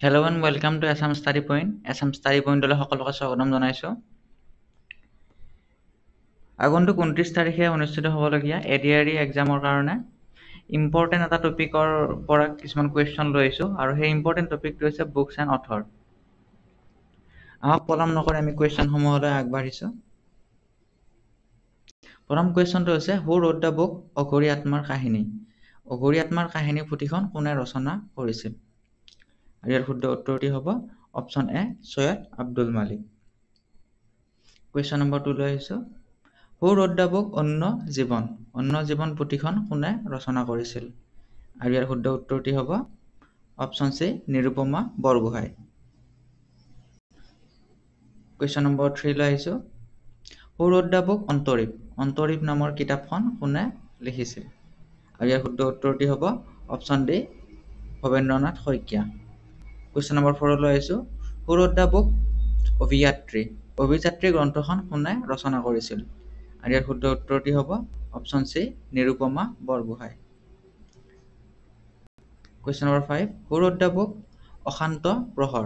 Hello and welcome to Assam Study Point. Assam Study Point লৈ সকলোকে স্বাগতম জনাইছো। আগন্তুক 29 তাৰিখে অনুষ্ঠিত হ'বলগীয়া ADRE এক্সামৰ কাৰণে ইম্পৰ্টেণ্ট এটা টপিকৰ পৰা কিছুমান কুৱেশ্যন লৈ আহিছো আৰু সেই ইম্পৰ্টেণ্ট টপিকটো হৈছে বুকছ এণ্ড অথৰ। আহক পলম নকৰি আমি কুৱেশ্যনসমূহলৈ আগবাঢ়িছো। প্ৰথম কুৱেশ্যনটো হৈছে হু ৰোড দ্য বুক অঘৰী আত্মাৰ কাহিনী। অঘৰী আত্মাৰ কাহিনী পুথিখন কোনে ৰচনা কৰিছিল? আৰু ইয়াৰ শুদ্ধ উত্তৰটি হ'ব অপশ্যন এ সৈয়দ আব্দুল মালিক। কুৱেশ্যন নম্বৰ 2 লৈ আহিছো। হু ৰোড দ্য বুক অন্য জীৱন। অন্য জীৱন পুথিখন কোনে ৰচনা কৰিছিল? আৰু ইয়াৰ শুদ্ধ উত্তৰটি হ'ব option C Nirupama Borgohain. Question number 3 লৈ আহিছো। হু ৰোড দ্য বুক অন্তৰীপ। অন্তৰীপ নামৰ কিতাপখন কোনে লিখিছিল? আৰু ইয়াৰ শুদ্ধ উত্তৰটি হ'ব option D Bhabendranath Saikia. Question number 4 লৈ আহিছো। হু ৰোড দ্য বুক অভিযাত্ৰী। অভিযাত্ৰী গ্ৰন্থখন কোনে ৰচনা কৰিছিল? আৰু ইয়াৰ শুদ্ধ উত্তৰটি হ'ব option C Nirupama Borgohain. Question number 5 who wrote the book অশান্ত প্ৰহৰ।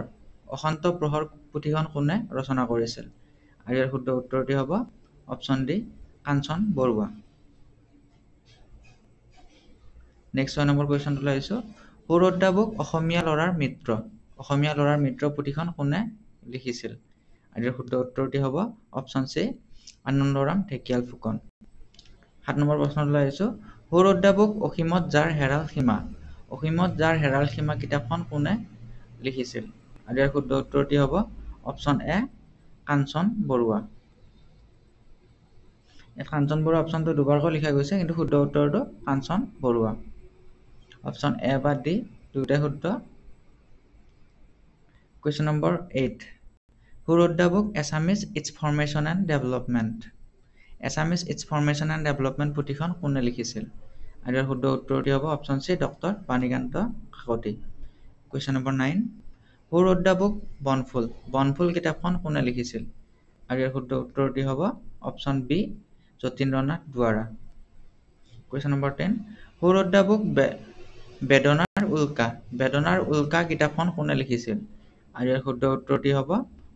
অশান্ত প্ৰহৰ পুথিখন কোনে ৰচনা কৰিছিল? আৰু ইয়াৰ শুদ্ধ উত্তৰটি হ'ব অপশ্যন ডি কাঞ্চন বৰুৱা। নেক্সট 6 নম্বৰ কুৱেশ্যনটো লৈ আহিছো। হু ৰোড দ্য বুক অসমীয়া ল'ৰাৰ মিত্ৰ। অসমীয়া ল'ৰাৰ মিত্ৰ পুথিখন কোনে লিখিছিল? আৰু ইয়াৰ শুদ্ধ উত্তৰটি হ'ব option C Anandaram Dhekial Phukan. 7 number প্ৰশ্নটো লৈ আহিছো। হু ৰোড দ্য বুক অসীমত যাৰ হেৰাল সীমা। অসীমত যাৰ হেৰাল সীমা কিতাপখন কোনে লিখিছিল? আৰু ইয়াৰ শুদ্ধ উত্তৰটি হ'ব অপশ্যন এ কাঞ্চন বৰুৱা। ইয়াত কাঞ্চন বৰুৱা অপশ্যনটো দুবাৰকৈ লিখা গৈছে, কিন্তু শুদ্ধ উত্তৰটো কাঞ্চন বৰুৱা। অপশ্যন এ বা ডি দুয়োটাই শুদ্ধ। Question number 8 who wrote the book Assamese its formation and development. Assamese its formation and development পুথিখন কোনে লিখিছিল? আৰু ইয়াৰ শুদ্ধ উত্তৰটি হ'ব option C doctor Banikanta Kakati. Question number 9 who wrote the book Banaphul. Banaphul কিতাপখন কোনে লিখিছিল? আৰু ইয়াৰ শুদ্ধ উত্তৰটি হ'ব option B Jatindranath Duwara. Question number 10 who wrote the book বেদনাৰ উল্কা। বেদনাৰ উল্কা কিতাপখন কোনে লিখিছিল? আৰু ইয়াৰ শুদ্ধ উত্তৰটি হ'ব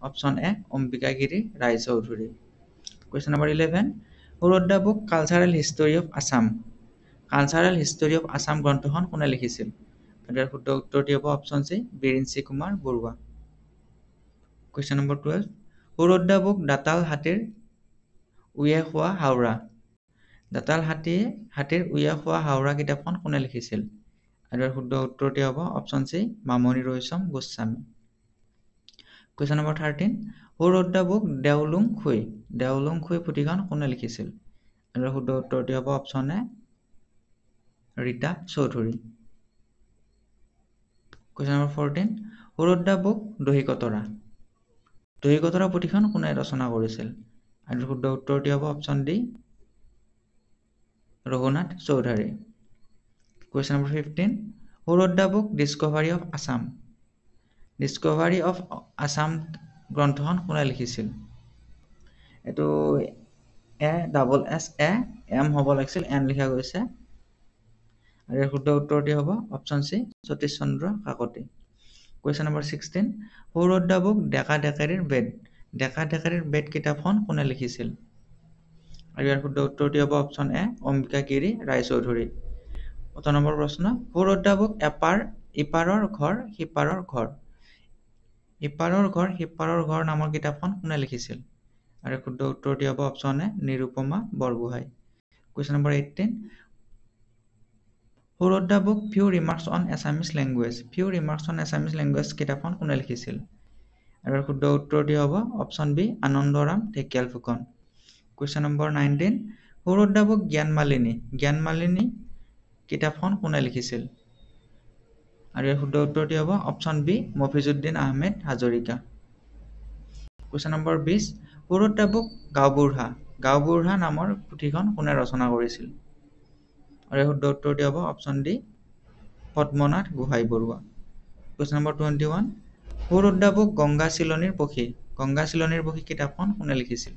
option A Ambikagiri Raichoudhury. Question number 11 who wrote the book cultural history of Assam. Cultural history of Assam গ্ৰন্থখন কোনে লিখিছিল? আৰু ইয়াৰ শুদ্ধ উত্তৰটি হ'ব option C Birinchi Kumar Barua. Question number 12 who wrote the book দাঁতাল হাতীৰ উঁয়ে খোৱা হাওৰা। দাঁতাল হাতীৰ উঁয়ে খোৱা হাওৰা কিতাপখন কোনে লিখিছিল? আৰু ইয়াৰ শুদ্ধ উত্তৰটি হ'ব option C Mamoni Raisom Goswami. Question number 13 who wrote the book Deolung Khui. Deolung Khui পুথিখন কোনে লিখিছিল? আৰু ইয়াৰ শুদ্ধ উত্তৰটি হ'ব option A Rita Choudhury. Question number 14 who wrote the book Dahikatara. Dahikatara পুথিখন কোনে ৰচনা কৰিছিল? আৰু শুদ্ধ উত্তৰটি হ'ব option D Raghunath Choudhury. Question number 15 who wrote the book discovery of Assam. Discovery of Assam গ্ৰন্থখন কোনে লিখিছিল? এইটো এম হ'ব লাগিছিল, এন লিখা গৈছে। আৰু ইয়াৰ শুদ্ধ উত্তৰটি হ'ব option C Satish Chandra Kakati. Question number 16 who wrote the book Deka ডেকাৰীৰ বেদ। ডেকা ডেকাৰীৰ বেদ কিতাপখন কোনে লিখিছিল? আৰু ইয়াৰ শুদ্ধ উত্তৰটি হ'ব অপশ্যন এ অম্বিকাগিৰি ৰায়চৌধুৰী। 17 নম্বৰ প্ৰশ্ন হু ৰোড দ্য বুক ইপাৰৰ ঘৰ সিপাৰৰ ঘৰ। ইপাৰৰ ঘৰ সিপাৰৰ ঘৰ নামৰ কিতাপখন কোনে লিখিছিল? আৰু শুদ্ধ উত্তৰটি হ'ব option A Nirupama Borgohain. Question number 18 who wrote the book few remarks on Assamese language. Few remarks on Assamese language কিতাপখন কোনে লিখিছিল? আৰু শুদ্ধ উত্তৰটি হ'ব option B Anandaram Dhekial Phukan. Question number 19 who wrote the book Gyanmalini. Gyanmalini কিতাপখন কোনে লিখিছিল? আৰু ইয়াৰ শুদ্ধ উত্তৰটি হ'ব option B Mofizuddin Ahmed Hazarika. Question number 20 who wrote the book Gaonburha. Gaonburha নামৰ পুথিখন কোনে ৰচনা কৰিছিল? আৰু ইয়াৰ শুদ্ধ উত্তৰটি হ'ব option D Padmanath Gohain Barua. Question number 21 who wrote the book গংগা চিলনীৰ পক্ষী। গংগা চিলনীৰ পক্ষী কিতাপখন কোনে লিখিছিল?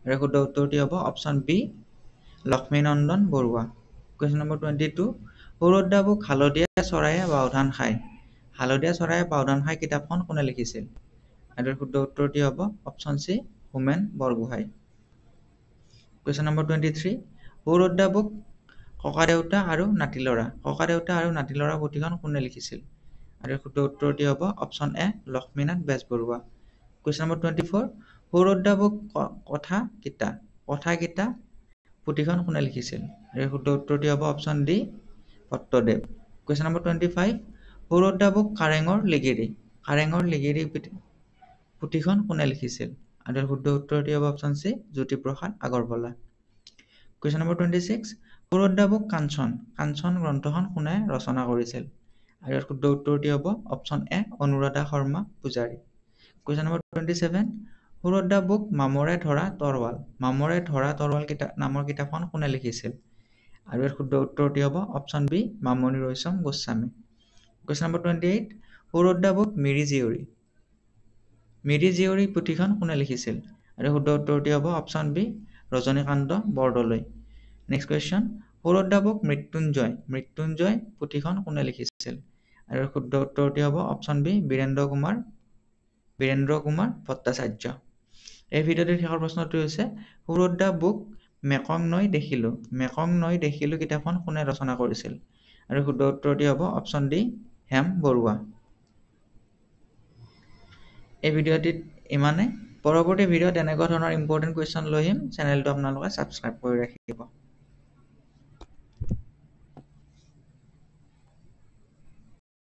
আৰু শুদ্ধ উত্তৰটি হ'ব option B Lakshminandan Barua. Question number 22 who wrote the book Haladhiya Choraiye বাওধান খায়। হালধীয়া চৰাইয়ে পাউদান খাই কিতাপখন কোনে লিখিছিল? আৰু শুদ্ধ উত্তৰটি হ'ব option C Homen Borgohain. Question number 23 who wrote the book ককাদেউতা আৰু নাতিলৰা। ককাদেউতা আৰু নাতিলৰা পুথিখন কোনে লিখিছিল? আৰু শুদ্ধ উত্তৰটি হ'ব option A Lakshminath Bezbaroa. Question number 24 who wrote the book কথা গীতা পুথিখন কোনে লিখিছিল? আৰু শুদ্ধ উত্তৰটি হ'ব option D Bhattadev. Question number 25 who wrote the book কাৰেঙৰ লিগিৰি পুথিখন কোনে লিখিছিল? আৰু শুদ্ধ উত্তৰটি হ'ব option C Jyotiprasad Agarwala. Question number 26 who wrote the book Kanchan গ্ৰন্থখন কোনে ৰচনা কৰিছিল? আৰু শুদ্ধ উত্তৰটি হ'ব option A Anuradha Sharma Pujari. Question number 27 who wrote the book মামৰে ধৰা তৰোৱাল নামৰ কিতাপখন কোনে লিখিছিল? আৰু ইয়াৰ শুদ্ধ উত্তৰটি হ'ব option B Mamoni Raisom Goswami. Question number 28 who wrote the book Miri Jiyori পুথিখন কোনে লিখিছিল? আৰু শুদ্ধ উত্তৰটি হ'ব option B Rajanikanta Bordoloi. Next question who wrote the book Mrityunjay পুথিখন কোনে লিখিছিল? আৰু শুদ্ধ উত্তৰটি হ'ব অপশ্যন বি বীৰেন্দ্ৰ কুমাৰ ভট্টাচাৰ্য। এই ভিডিঅ'টিৰ শেষৰ প্ৰশ্নটো হৈছে who wrote the book Mekong Noi Dekhilo কিতাপখন কোনে ৰচনা কৰিছিল? আৰু শুদ্ধ উত্তৰটি হ'ব অপশ্যন ডি হেম বৰুৱা। এই ভিডিঅ'টিত ইমানে। পৰৱৰ্তী ভিডিঅ'ত এনেকুৱা ধৰণৰ ইম্পৰ্টেণ্ট কুৱেশ্যন লৈ আহিম। চেনেলটো আপোনালোকে ছাবস্ক্ৰাইব কৰি ৰাখিব।